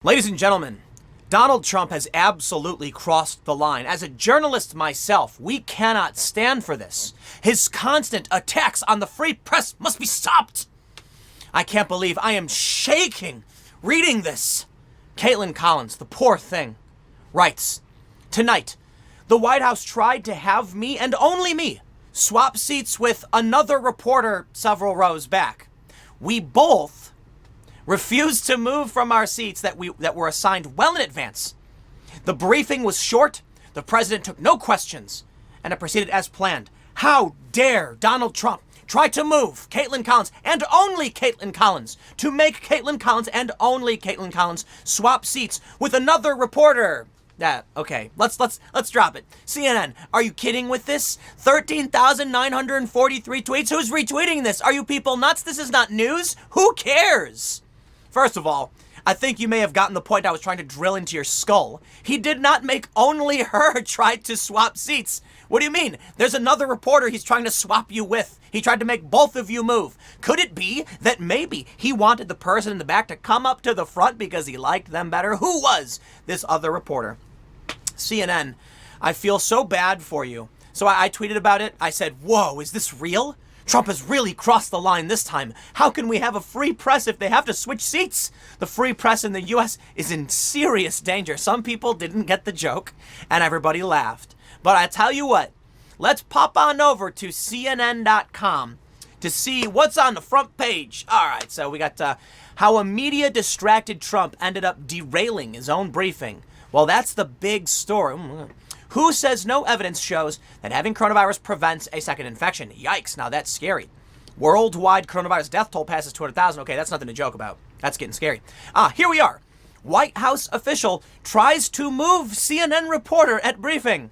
Ladies and gentlemen, Donald Trump has absolutely crossed the line. As a journalist myself, we cannot stand for this. His constant attacks on the free press must be stopped. I can't believe I am shaking reading this. Caitlin Collins, the poor thing, writes, "Tonight, the White House tried to have me, and only me, swap seats with another reporter several rows back. We both refused to move from our seats that were assigned well in advance. The briefing was short, the president took no questions, and it proceeded as planned. How dare Donald Trump try to move Caitlin Collins, and only Caitlin Collins, to make Caitlin Collins and only Caitlin Collins swap seats with another reporter." Okay, let's drop it. CNN, are you kidding with this? 13,943 tweets. Who's retweeting this? Are you people nuts? This is not news. Who cares? First of all, I think you may have gotten the point I was trying to drill into your skull. He did not make only her try to swap seats. What do you mean? There's another reporter he's trying to swap you with. He tried to make both of you move. Could it be that maybe he wanted the person in the back to come up to the front because he liked them better? Who was this other reporter? CNN, I feel so bad for you. So I tweeted about it. I said, whoa, is this real? Trump has really crossed the line this time. How can we have a free press if they have to switch seats? The free press in the U.S. is in serious danger. Some people didn't get the joke, and everybody laughed. But I tell you what, let's pop on over to CNN.com to see what's on the front page. All right, so we got how a media-distracted Trump ended up derailing his own briefing. Well, that's the big story. Who says no evidence shows that having coronavirus prevents a second infection? Yikes, now that's scary. Worldwide coronavirus death toll passes 200,000. Okay, that's nothing to joke about. That's getting scary. Here we are. White House official tries to move CNN reporter at briefing.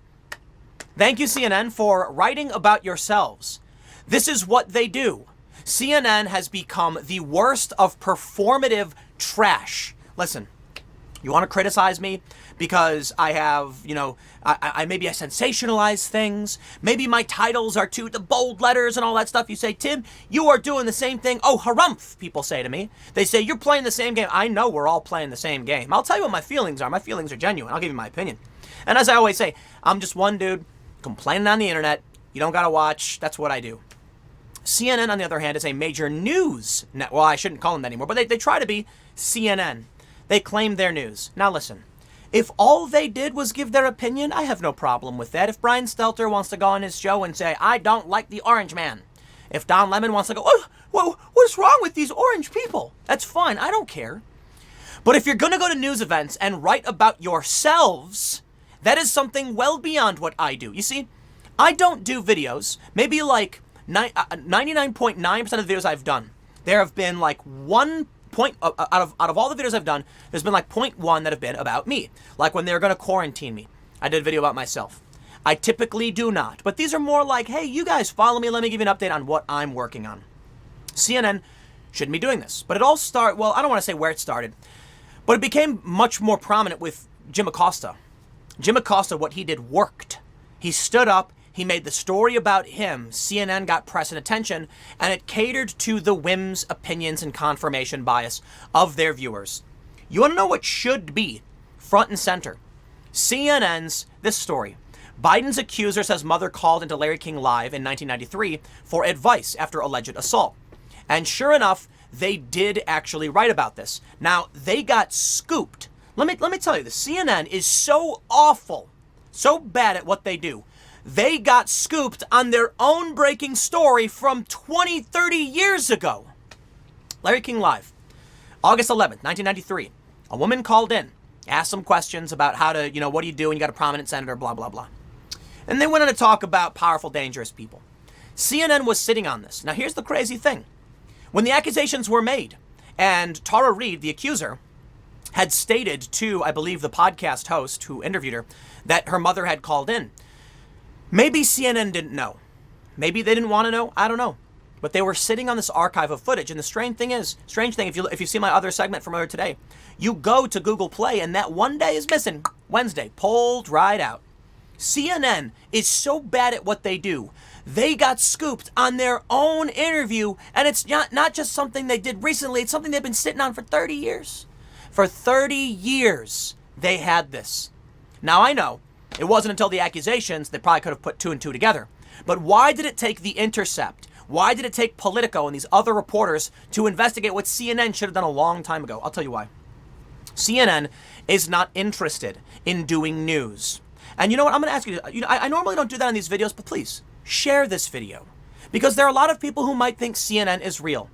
Thank you, CNN, for writing about yourselves. This is what they do. CNN has become the worst of performative trash. Listen, you want to criticize me because I have, I maybe I sensationalize things. Maybe my titles are too the bold letters and all that stuff. You say, Tim, you are doing the same thing. Oh, harumph, people say to me. They say, you're playing the same game. I know we're all playing the same game. I'll tell you what my feelings are. My feelings are genuine. I'll give you my opinion. And as I always say, I'm just one dude complaining on the internet. You don't got to watch. That's what I do. CNN, on the other hand, is a major news net. Well, I shouldn't call them that anymore, but they try to be CNN. They claim their news. Now listen, if all they did was give their opinion, I have no problem with that. If Brian Stelter wants to go on his show and say, I don't like the orange man. If Don Lemon wants to go, whoa, what's wrong with these orange people? That's fine, I don't care. But if you're going to go to news events and write about yourselves, that is something well beyond what I do. You see, I don't do videos. Maybe like 99.9% of the videos I've done, there have been like out of all the videos I've done, there's been like 0.1 that have been about me. Like when they were going to quarantine me, I did a video about myself. I typically do not, but these are more like, hey, you guys follow me, let me give you an update on what I'm working on. CNN shouldn't be doing this, but it all well, I don't want to say where it started, but it became much more prominent with Jim Acosta. Jim Acosta, what he did worked. He stood up. He made the story about him. CNN got press and attention, and it catered to the whims, opinions, and confirmation bias of their viewers. You want to know what should be front and center? CNN's this story. Biden's accuser says mother called into Larry King Live in 1993 for advice after alleged assault. And sure enough, they did actually write about this. Now, they got scooped. Let me tell you, the CNN is so awful, so bad at what they do. They got scooped on their own breaking story from 20, 30 years ago. Larry King Live, August 11th, 1993. A woman called in, asked some questions about how to, what do you do when you got a prominent senator, blah, blah, blah. And they went on to talk about powerful, dangerous people. CNN was sitting on this. Now, here's the crazy thing. When the accusations were made, and Tara Reid, the accuser, had stated to, I believe, the podcast host who interviewed her, that her mother had called in, maybe CNN didn't know. Maybe they didn't want to know. I don't know. But they were sitting on this archive of footage. And the strange thing, if you see my other segment from earlier today, you go to Google Play and that one day is missing. Wednesday, pulled right out. CNN is so bad at what they do. They got scooped on their own interview. And it's not just something they did recently. It's something they've been sitting on for 30 years. For 30 years, they had this. Now, I know it wasn't until the accusations they probably could have put two and two together. But why did it take The Intercept? Why did it take Politico and these other reporters to investigate what CNN should have done a long time ago? I'll tell you why. CNN is not interested in doing news. And you know what? I'm going to ask you, I normally don't do that in these videos, but please share this video. Because there are a lot of people who might think CNN is real.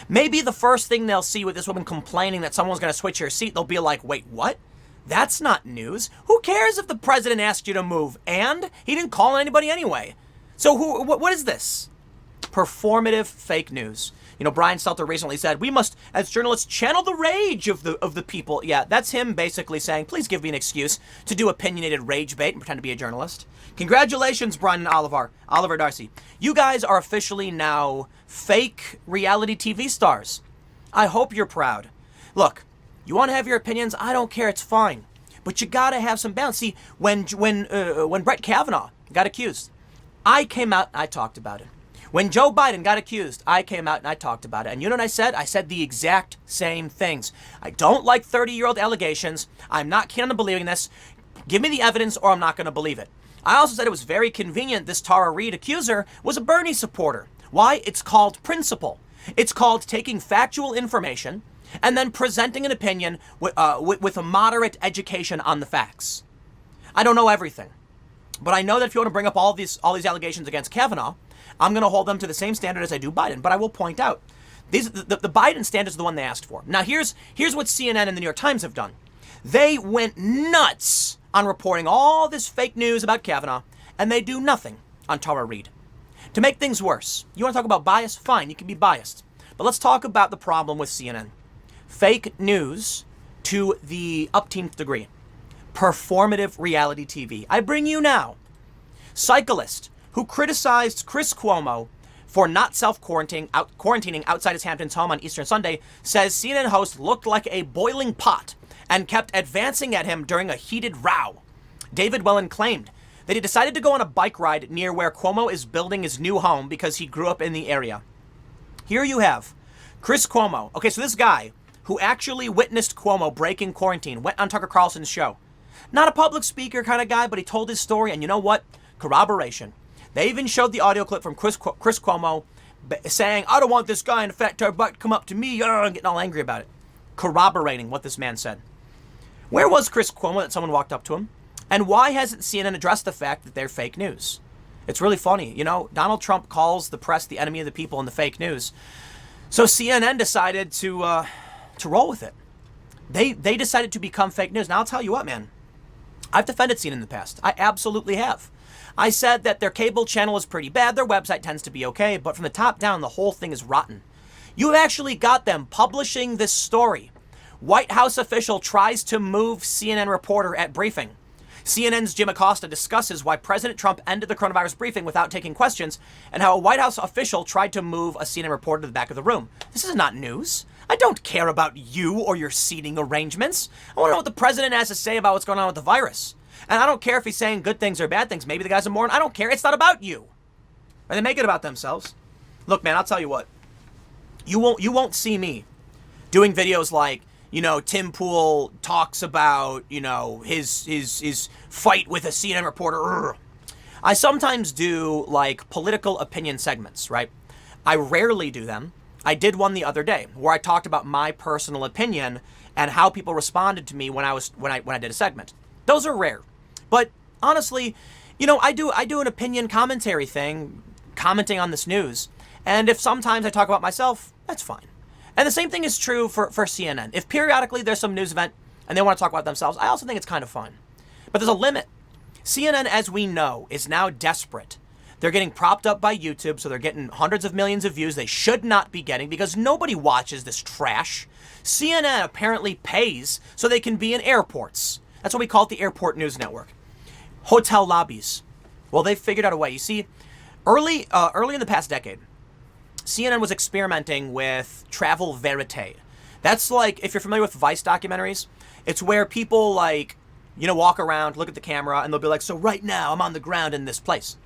Maybe the first thing they'll see with this woman complaining that someone's going to switch her seat, they'll be like, wait, what? That's not news. Who cares if the president asked you to move? And he didn't call on anybody anyway. So what is this? Performative fake news. You know, Brian Stelter recently said, we must, as journalists, channel the rage of the people. Yeah, that's him basically saying, please give me an excuse to do opinionated rage bait and pretend to be a journalist. Congratulations, Brian and Oliver Darcy. You guys are officially now fake reality TV stars. I hope you're proud. Look, you want to have your opinions? I don't care. It's fine. But you got to have some balance. See, when Brett Kavanaugh got accused, I came out and I talked about it. When Joe Biden got accused, I came out and I talked about it. And you know what I said? I said the exact same things. I don't like 30-year-old allegations. I'm not keen on believing this. Give me the evidence or I'm not going to believe it. I also said it was very convenient this Tara Reade accuser was a Bernie supporter. Why? It's called principle. It's called taking factual information and then presenting an opinion with a moderate education on the facts. I don't know everything, but I know that if you want to bring up all these allegations against Kavanaugh, I'm going to hold them to the same standard as I do Biden. But I will point out, the Biden standard is the one they asked for. Now, here's what CNN and the New York Times have done. They went nuts on reporting all this fake news about Kavanaugh, and they do nothing on Tara Reade. To make things worse, you want to talk about bias? Fine, you can be biased. But let's talk about the problem with CNN. Fake news to the upteenth degree. Performative reality TV. I bring you now. Cyclist who criticized Chris Cuomo for not self-quarantining outside his Hamptons home on Easter Sunday, says CNN host looked like a boiling pot and kept advancing at him during a heated row. David Wellen claimed that he decided to go on a bike ride near where Cuomo is building his new home because he grew up in the area. Here you have Chris Cuomo. Okay, so this guy who actually witnessed Cuomo breaking quarantine went on Tucker Carlson's show. Not a public speaker kind of guy, but he told his story, and you know what? Corroboration. They even showed the audio clip from Chris Cuomo saying, I don't want this guy in a fat tire butt to come up to me and getting all angry about it. Corroborating what this man said. Where was Chris Cuomo that someone walked up to him? And why hasn't CNN addressed the fact that they're fake news? It's really funny. You know, Donald Trump calls the press the enemy of the people and the fake news. So CNN decided to roll with it. They decided to become fake news. Now, I'll tell you what, man. I've defended CNN in the past. I absolutely have. I said that their cable channel is pretty bad. Their website tends to be okay. But from the top down, the whole thing is rotten. You have actually got them publishing this story. White House official tries to move CNN reporter at briefing. CNN's Jim Acosta discusses why President Trump ended the coronavirus briefing without taking questions and how a White House official tried to move a CNN reporter to the back of the room. This is not news. I don't care about you or your seating arrangements. I want to know what the president has to say about what's going on with the virus. And I don't care if he's saying good things or bad things. Maybe the guy's a moron. I don't care. It's not about you. And they make it about themselves. Look, man, I'll tell you what. You won't see me doing videos like, you know, Tim Pool talks about, you know, his fight with a CNN reporter. Urgh. I sometimes do like political opinion segments, right? I rarely do them. I did one the other day where I talked about my personal opinion and how people responded to me when I did a segment. Those are rare. But honestly, you know, I do an opinion commentary thing, commenting on this news. And if sometimes I talk about myself, that's fine. And the same thing is true for CNN. If periodically there's some news event and they want to talk about themselves, I also think it's kind of fun. But there's a limit. CNN, as we know, is now desperate. They're getting propped up by YouTube, so they're getting hundreds of millions of views they should not be getting because nobody watches this trash. CNN apparently pays so they can be in airports. That's what we call it, the Airport News Network. Hotel lobbies. Well, they've figured out a way. You see, early in the past decade, CNN was experimenting with travel verite. That's like, if you're familiar with Vice documentaries, it's where people like, you know, walk around, look at the camera, and they'll be like, so right now I'm on the ground in this place.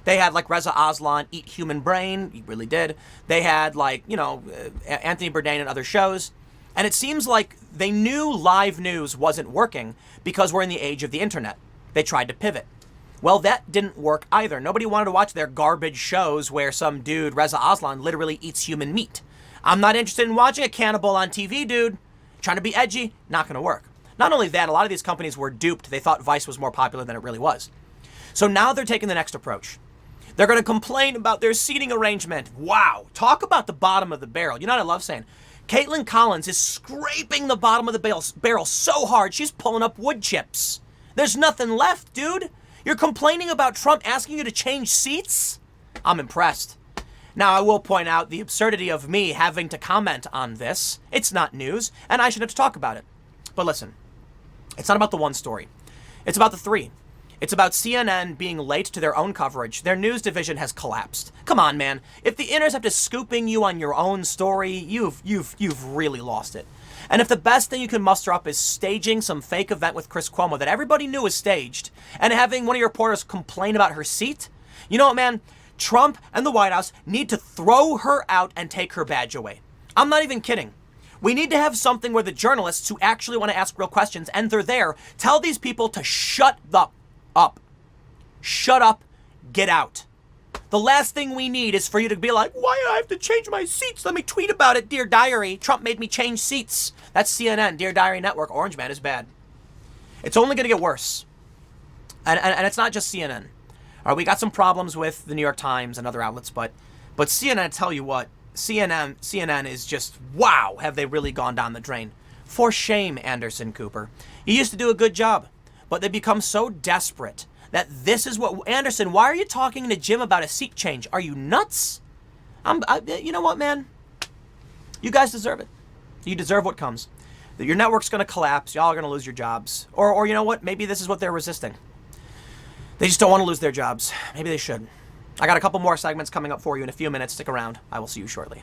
They had like Reza Aslan eat human brain. He really did. They had like, you know, Anthony Bourdain and other shows. And it seems like they knew live news wasn't working because we're in the age of the internet. They tried to pivot. Well, that didn't work either. Nobody wanted to watch their garbage shows where some dude, Reza Aslan, literally eats human meat. I'm not interested in watching a cannibal on TV, dude. Trying to be edgy, not going to work. Not only that, a lot of these companies were duped. They thought Vice was more popular than it really was. So now they're taking the next approach. They're going to complain about their seating arrangement. Wow. Talk about the bottom of the barrel. You know what I love saying? Caitlin Collins is scraping the bottom of the barrel so hard, she's pulling up wood chips. There's nothing left, dude. You're complaining about Trump asking you to change seats? I'm impressed. Now, I will point out the absurdity of me having to comment on this. It's not news, and I should have to talk about it. But listen, it's not about the one story. It's about the three. It's about CNN being late to their own coverage. Their news division has collapsed. Come on, man. If the Intercept is scooping you on your own story, you've really lost it. And if the best thing you can muster up is staging some fake event with Chris Cuomo that everybody knew was staged and having one of your reporters complain about her seat, you know what, man? Trump and the White House need to throw her out and take her badge away. I'm not even kidding. We need to have something where the journalists who actually want to ask real questions, and they're there, tell these people to shut up. Shut up, get out. The last thing we need is for you to be like, why do I have to change my seats? Let me tweet about it, Dear Diary. Trump made me change seats. That's CNN, Dear Diary Network. Orange Man is bad. It's only going to get worse. And it's not just CNN. All right, we got some problems with the New York Times and other outlets, but CNN, I tell you what, CNN is just, wow, have they really gone down the drain. For shame, Anderson Cooper. You used to do a good job, but they become so desperate that this is what... Anderson, why are you talking to Jim about a seat change? Are you nuts? You know what, man? You guys deserve it. You deserve what comes. Your network's going to collapse. Y'all are going to lose your jobs. Or you know what? Maybe this is what they're resisting. They just don't want to lose their jobs. Maybe they should. I got a couple more segments coming up for you in a few minutes. Stick around. I will see you shortly.